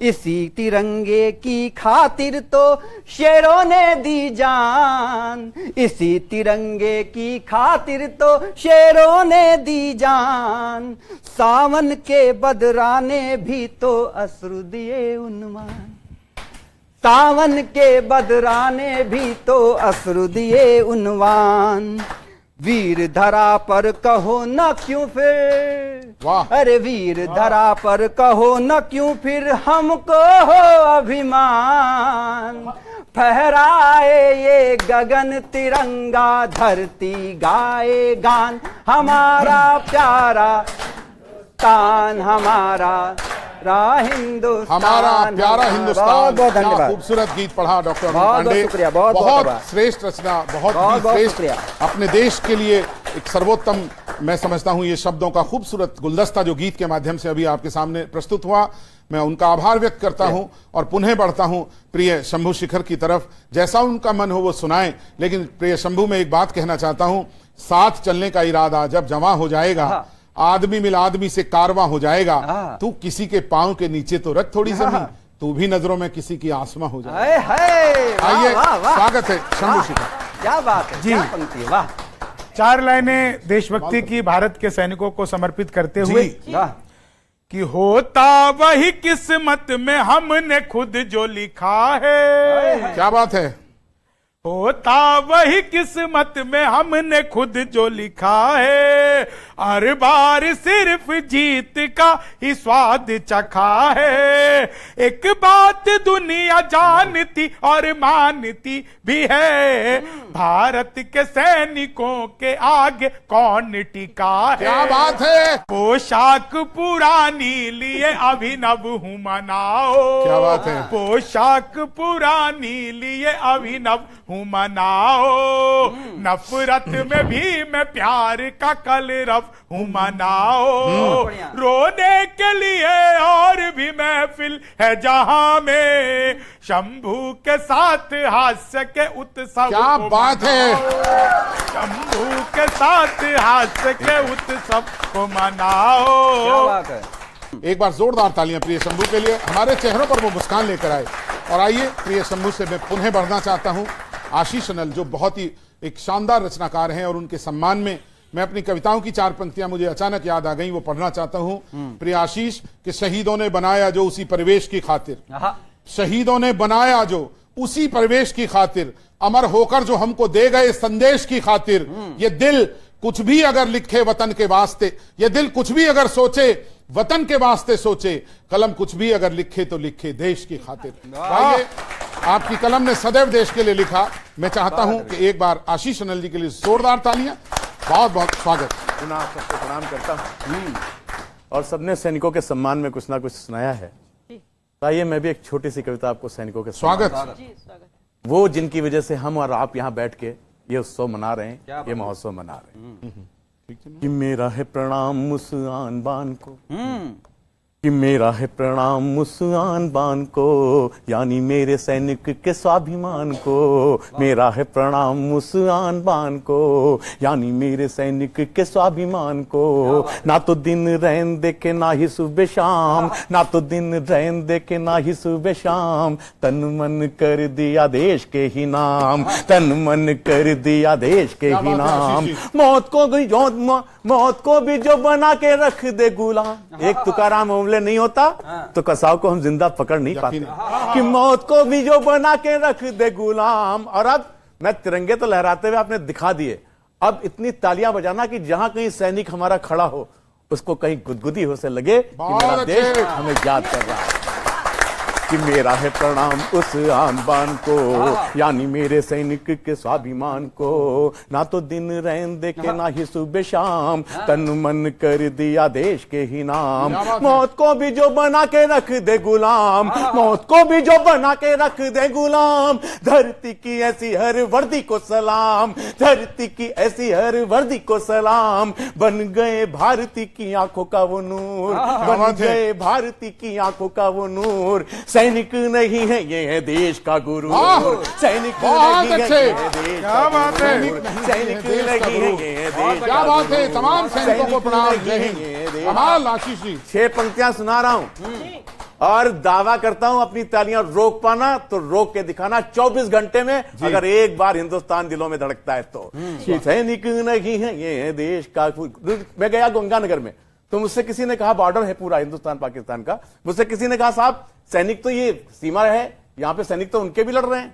इसी तिरंगे की खातिर तो शेरों ने दी जान। इसी तिरंगे की खातिर तो शेरों ने दी जान। सावन के बदराने भी तो अश्रु दिए उन्मान। सावन के बदराने भी तो अश्रु दिए उन्वान। वीर धरा पर कहो न क्यों फिर, वाह। अरे वीर धरा पर कहो न क्यों फिर हमको हो अभिमान। फहराए ये गगन तिरंगा, धरती गाए गान हमारा प्यारा हिंदुस्तान, हमारा हिंदुस्तान, हमारा प्यारा हिंदुस्तान। बहुत बहुत क्या धन्यवाद। खूबसूरत गीत पढ़ा डॉक्टर अरुण बहुत पांडे। शुक्रिया, बहुत बहुत श्रेष्ठ रचना, बहुत ही श्रेष्ठ। शुक्रिया। अपने देश के लिए एक सर्वोत्तम, मैं समझता हूं ये शब्दों का खूबसूरत गुलदस्ता जो गीत के माध्यम से अभी आपके सामने प्रस्तुत हुआ, मैं उनका आभार व्यक्त करता हूं और पुनः बढ़ता हूं प्रिय शंभू शिखर की तरफ। जैसा उनका मन हो वो सुनाएं, लेकिन प्रिय शंभू में एक बात कहना चाहता हूं, साथ चलने का इरादा जब जमा हो जाएगा, आदमी मिल आदमी से कारवां हो जाएगा। तू किसी के पांव के नीचे तो रख थोड़ी जमीन, तू भी नजरों में किसी की आसमां हो जाए। आइए, स्वागत है शंभू शिखर। क्या बात है, जी। क्या पंक्ति है, वाह। 4 लाइनें देशभक्ति की भारत के सैनिकों को समर्पित करते हुए कि होता वही किस्मत में हमने खुद जो लिखा है। क्या बात है। होता वही किस्मत में हमने खुद जो लिखा है। हर बार सिर्फ जीत का ही स्वाद चखा है। एक बात दुनिया जानती और मानती भी है, भारत के सैनिकों के आगे कौन टिका है। क्या बात है। पोशाक पुरानी लिए अभिनव हूँ मनाओ। क्या बात है। पोशाक पुरानी लिए अभिनव हूँ मनाओ। नफरत में भी मैं प्यार का कलरव हूँ मनाओ। रोने के लिए और भी महफिल है जहां में, शंभू के साथ हास्य के उत्सव। क्या बात है। शंभू के साथ हास्य के उत्सव को मनाओ। क्या बात है। एक बार जोरदार तालियां प्रिय शंभू के लिए, हमारे चेहरों पर वो मुस्कान लेकर आए। और आइए प्रिय शंभू से मैं पुनः बढ़ना चाहता हूं आशीष अनल, जो बहुत ही एक शानदार रचनाकार हैं, और उनके सम्मान में मैं अपनी कविताओं की 4 पंक्तियां मुझे अचानक याद आ गई, वो पढ़ना चाहता हूं। प्रिय आशीष, कि शहीदों ने बनाया जो उसी परिवेश की खातिर, शहीदों ने बनाया जो उसी परिवेश की खातिर, अमर होकर जो हमको दे गए संदेश की खातिर, ये दिल कुछ भी अगर लिखे वतन के वास्ते, ये दिल कुछ भी अगर सोचे वतन के वास्ते सोचे, कलम कुछ भी अगर लिखे तो लिखे देश की खातिर। आइए, आपकी कलम ने सदैव देश के लिए लिखा। मैं चाहता हूं कि एक बार आशीष अनिल जी के लिए जोरदार तालियां। बहुत बहुत स्वागत। पुनः सबको प्रणाम करता हूं। और सबने सैनिकों के सम्मान में कुछ ना कुछ सुनाया है। तो आइए मैं भी एक छोटी सी कविता आपको सैनिकों के स्वागत। वो जिनकी वजह से हम और आप यहाँ बैठ के ये उत्सव मना रहे हैं, ये महोत्सव मना रहे हैं। कि मेरा है प्रणाम उस आन बान को, कि मेरा है प्रणाम उस आन बान को, यानी मेरे सैनिक के स्वाभिमान को। मेरा है प्रणाम उस आन बान को, यानी मेरे सैनिक के स्वाभिमान को। ना तो दिन रैन देखे ना ही सुबह शाम, ना तो दिन रैन देखे ना ही सुबह शाम। तन मन कर दिया देश के ही नाम, तन मन कर दिया देश के ही नाम। मौत को भी जो बना के रख दे गुलाम। एक तुकाराम ओमले नहीं होता तो कसाव को हम जिंदा पकड़ नहीं पाते। कि मौत को भी जो बना के रख दे गुलाम। और अब मैं तिरंगे तो लहराते हुए आपने दिखा दिए, अब इतनी तालियां बजाना कि जहां कहीं सैनिक हमारा खड़ा हो उसको कहीं गुदगुदी हो से लगे कि मेरा देश हमें याद कर रहा है। कि मेरा है प्रणाम उस आन बान को, यानी मेरे सैनिक के स्वाभिमान को। ना तो दिन रैन देखे ना ही सुबह शाम, तन मन कर दिया देश के ही नाम। मौत को भी जो बना के रख दे गुलाम, मौत को भी जो बना के रख दे गुलाम। धरती की ऐसी हर वर्दी को सलाम, धरती की ऐसी हर वर्दी को सलाम। बन गए भारती की आंखों का वो नूर, बन गए भारती की आंखों का वो नूर। सैनिक नहीं है ये है देश का गुरु, सैनिक नहीं है ये है देश का गुरु, सैनिक नहीं है ये है देश। क्या बात है, तमाम सैनिकों को प्रणाम। जय हिंद। कमाल आशीष जी। 6 पंक्तियां सुना रहा हूं और दावा करता हूं अपनी तालियां रोक पाना तो रोक के दिखाना 24 घंटे में, अगर एक बार हिंदुस्तान दिलों में धड़कता है तो। सैनिक नहीं है ये देश का। मैं गया गंगानगर में तो मुझसे किसी ने कहा, बॉर्डर है पूरा हिंदुस्तान पाकिस्तान का, मुझसे किसी ने कहा साहब सैनिक तो ये सीमा है, यहां पे सैनिक तो उनके भी लड़ रहे हैं,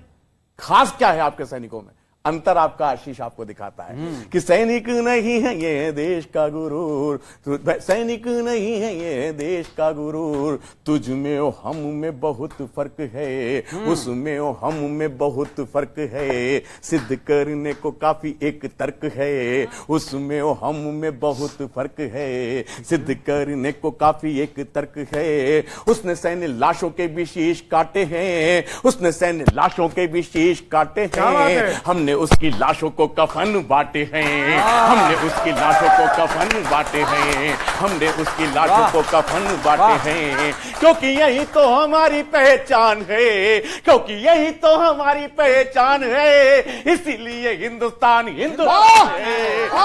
खास क्या है आपके सैनिकों में? अंतर आपका आशीष आपको दिखाता है कि सैनिक नहीं है ये देश का गुरूर, सैनिक नहीं है ये देश का गुरूर। तुझ में और हम में बहुत फर्क है, उसमें और हम में बहुत फर्क है। सिद्ध करने को काफी एक तर्क है, उसमें और हम में बहुत फर्क है। सिद्ध करने को काफी एक तर्क है। उसने सैन्य लाशों के भी शीश काटे हैं, उसने सैन्य लाशों के भी शीश काटे हैं। हमने उसकी लाशों को कफन बांटे हैं, हमने उसकी लाशों को कफन बांटे हैं, हमने उसकी लाशों को कफन बांटे हैं। क्योंकि यही तो हमारी पहचान है, क्योंकि यही तो हमारी पहचान है। इसीलिए हिंदुस्तान हिंदुस्तान है,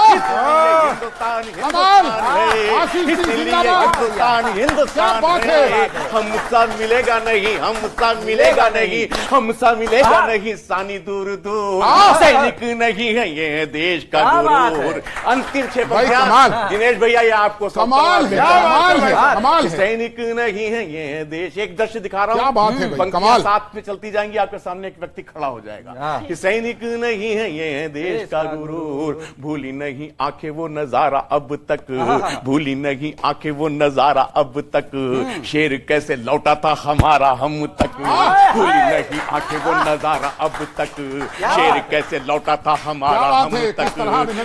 इसीलिए हिंदुस्तान हिंदुस्तान है, इसीलिए हिंदुस्तान हिंदुस्तान है। हम सब मिलेगा नहीं, हम सब मिलेगा नहीं, हम सब मिलेगा नहीं सानी दूर दूर। सैनिक नहीं है ये देश का गुरूर। अंतिम 6 पंक्तियां दिनेश भैया ये आपको कमाल है, कमाल है, कमाल है। सैनिक नहीं है ये देश। एक दृश्य दिखा रहा हूं, क्या बात है भाई, पंक्तियां कमाल। साथ में चलती जाएंगी, आपके सामने एक व्यक्ति खड़ा हो जाएगा कि सैनिक नहीं है ये देश का गुरूर। भूली नहीं आंखें वो नजारा अब तक, भूली नहीं आंखें वो नजारा अब तक। शेर कैसे लौटा था हमारा हम तक, भूली नहीं आंखें वो नजारा अब तक। शेर कैसे लौटा था हमारा हम तक।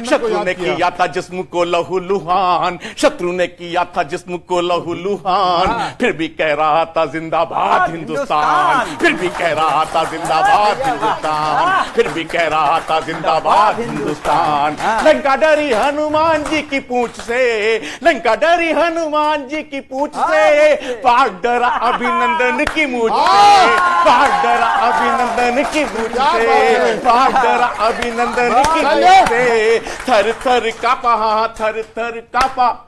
शत्रु ने किया था जिस्म को लहू लुहान, शत्रु ने किया था जिस्म को लहू लुहान। फिर भी कह रहा था जिंदाबाद हिंदुस्तान, फिर भी कह रहा था जिंदाबाद हिंदुस्तान, फिर भी कह रहा था जिंदाबाद हिंदुस्तान। लंका डरी हनुमान जी की पूंछ से, लंका डरी हनुमान जी की पूंछ से। पाक डरा अभिनंदन की मूंछ से, पाक डरा अभिनंदन की मूंछ से, पाक डरा अभिनंदन की मूंछ से। थर थर कापा, थर थर कापा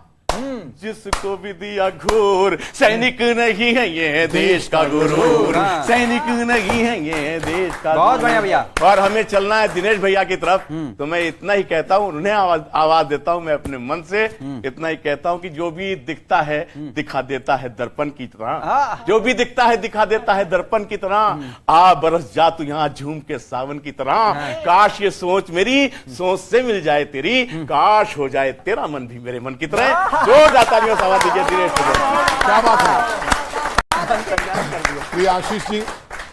जिसको भी दिया घूर। सैनिक नहीं है ये देश का गुरूर, सैनिक नहीं है ये देश का। बहुत बढ़िया भैया। और हमें चलना है दिनेश भैया की तरफ, तो मैं इतना ही कहता हूं, उन्हें आवाज देता हूं मैं अपने मन से। इतना ही कहता हूं कि जो भी दिखता है दिखा देता है दर्पण की तरह, जो भी दिखता है दिखा देता है दर्पण की तरह। आ बरस जा तू यहाँ झूम के सावन की तरह। काश ये सोच मेरी सोच से मिल जाए तेरी, काश हो जाए तेरा मन भी मेरे मन की तरह। जोरदार तालियों से आवाज दीजिए दिनेश को। क्या बात है प्रिय आशीष जी।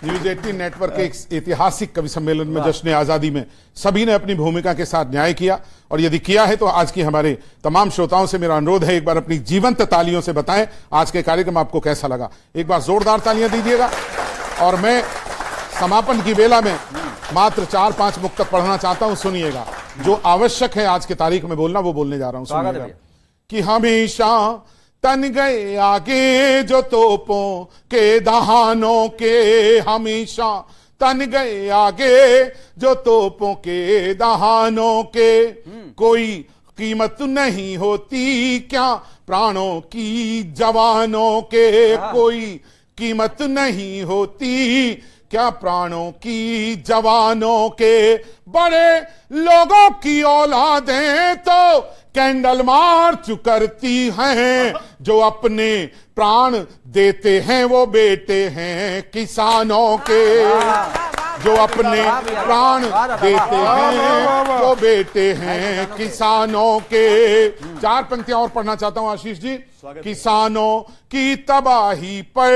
न्यूज 18 नेटवर्क के एक ऐतिहासिक कवि सम्मेलन में जश्न आजादी में सभी ने अपनी भूमिका के साथ न्याय किया, और यदि किया है तो आज की हमारे तमाम श्रोताओं से मेरा अनुरोध है एक बार अपनी जीवंत तालियों से बताएं आज के कार्यक्रम आपको कैसा लगा। एक बार जोरदार तालियां दीजिएगा। और मैं समापन की बेला में मात्र 4-5 मुक्तक पढ़ना चाहता हूं, सुनिएगा। जो आवश्यक है आज के तारीख में बोलना वो बोलने जा रहा हूं, सुनिएगा। कि हमेशा तन गए आगे जो तोपों के दहानों के, हमेशा तन गए आगे जो तोपों के दहानों के, कोई कीमत नहीं होती क्या प्राणों की जवानों के, कोई कीमत नहीं होती क्या प्राणों की जवानों के, बड़े लोगों की औलादें तो कैंडल मार्च करती हैं, जो अपने प्राण देते हैं वो बेटे हैं किसानों के, जो अपने प्राण देते हैं वो बेटे हैं किसानों के। 4 पंक्तियां और पढ़ना चाहता हूं आशीष जी। किसानों की तबाही पर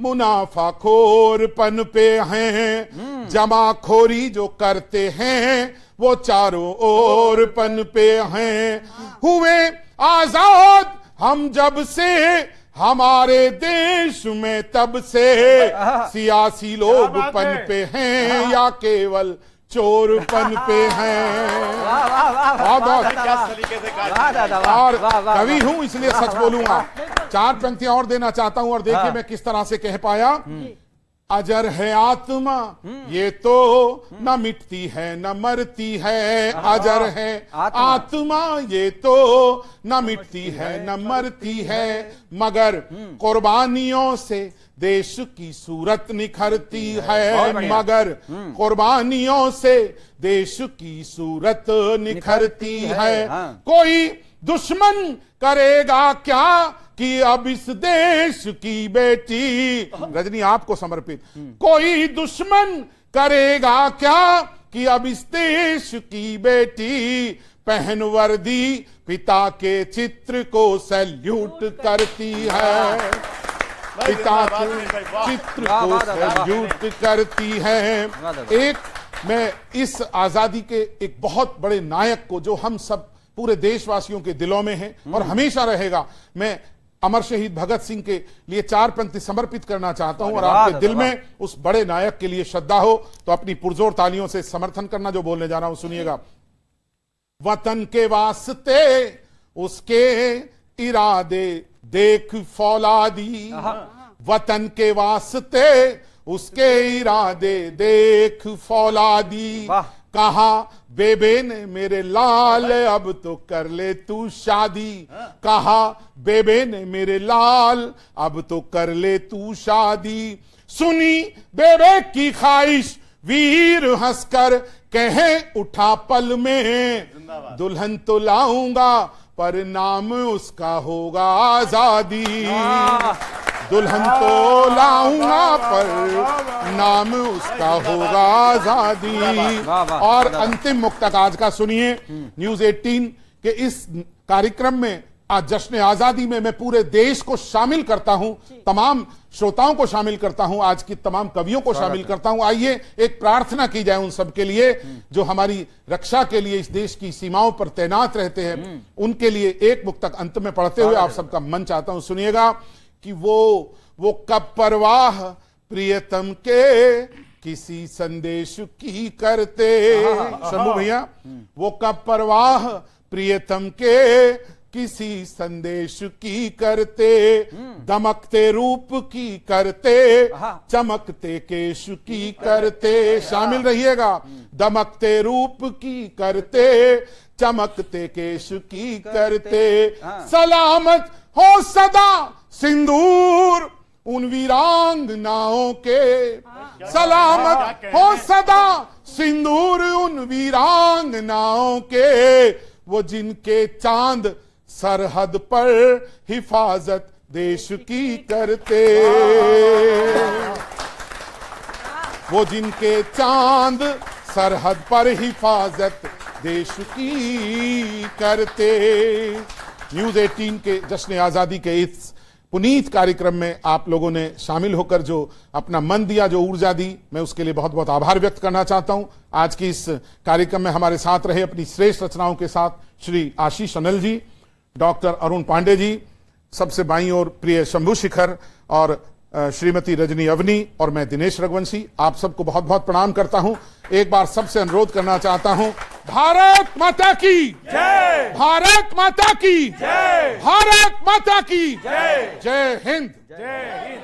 मुनाफाखोर पन पे हैं, जमाखोरी जो करते हैं वो चारों ओर पन पे हैं। हुए आजाद हम जब से हमारे देश में तब से, सियासी लोग पन पे हैं या केवल चोर पन पे हैं। और कवि हूं इसलिए सच बोलूंगा। 4 पंक्तियां और देना चाहता हूं, और देखिए मैं किस तरह से कह पाया। अजर है आत्मा ये तो न मिटती है न मरती है, अजर है आत्मा ये तो न मिटती है न मरती है, मगर कुर्बानियों से देश की सूरत निखरती है, मगर कुर्बानियों से देश की सूरत निखरती है। कोई दुश्मन करेगा क्या कि अब इस देश की बेटी, रजनी आपको समर्पित, कोई दुश्मन करेगा क्या कि अब इस देश की बेटी पहन वर्दी पिता के चित्र को सैल्यूट करती है, पिता के चित्र को सैल्यूट करती है। एक मैं इस आजादी के एक बहुत बड़े नायक को, जो हम सब पूरे देशवासियों के दिलों में है और हमेशा रहेगा, मैं अमर शहीद भगत सिंह के लिए 4 पंक्ति समर्पित करना चाहता हूं। और आपके दिल में उस बड़े नायक के लिए श्रद्धा हो तो अपनी पुरजोर तालियों से समर्थन करना जो बोलने जा रहा हूं, सुनिएगा। वतन के वास्ते उसके इरादे देख फौलादी, वतन के वास्ते उसके इरादे देख फौलादी, कहा बेबे ने मेरे लाल अब तो कर ले तू शादी, कहा बेबे ने मेरे लाल अब तो कर ले तू शादी, सुनी बेबे की ख्वाहिश वीर हंसकर कहे उठा पल में, दुल्हन तो लाऊंगा पर नाम उसका होगा आजादी, दुल्हन तो लाऊंगा पर नाम उसका होगा आजादी। और अंतिम मुक्तक आज का सुनिए। न्यूज 18 के इस कार्यक्रम में आज जश्न आजादी में मैं पूरे देश को शामिल करता हूं, तमाम श्रोताओं को शामिल करता हूं, आज की तमाम कवियों को शामिल करता हूं। आइए एक प्रार्थना की जाए उन सब के लिए जो हमारी रक्षा के लिए इस देश की सीमाओं पर तैनात रहते हैं, उनके लिए एक मुक्तक अंत में पढ़ते हुए आप सबका मन चाहता हूं, सुनिएगा। कि वो कब परवाह प्रियतम के किसी संदेश की करते, शंभू भैया, वो कब परवाह प्रियतम के किसी संदेश की करते, दमकते रूप की करते चमकते केश की करते, शामिल रहिएगा, दमकते रूप की करते चमकते केश की करते, सलामत हो सदा सिंदूर उन वीरांगनाओं के, सलामत हो सदा सिंदूर उन वीरांगनाओं के, वो जिनके चांद सरहद पर हिफाजत देश की करते, वो जिनके चांद सरहद पर हिफाजत देश की करते, न्यूज 18 के जश्न आजादी के इस पुनीत कार्यक्रम में आप लोगों ने शामिल होकर जो अपना मन दिया, जो ऊर्जा दी, मैं उसके लिए बहुत बहुत आभार व्यक्त करना चाहता हूं। आज की इस कार्यक्रम में हमारे साथ रहे अपनी श्रेष्ठ रचनाओं के साथ श्री आशीष अनिल जी, डॉक्टर अरुण पांडे जी, सबसे बाईं ओर प्रिय शंभू शिखर और श्रीमती रजनी अवनी और मैं दिनेश रघुवंशी। आप सबको बहुत बहुत प्रणाम करता हूं। एक बार सबसे अनुरोध करना चाहता हूं, भारत माता की जय, भारत माता की जय, भारत माता की जय, जय हिंद, जय हिंद।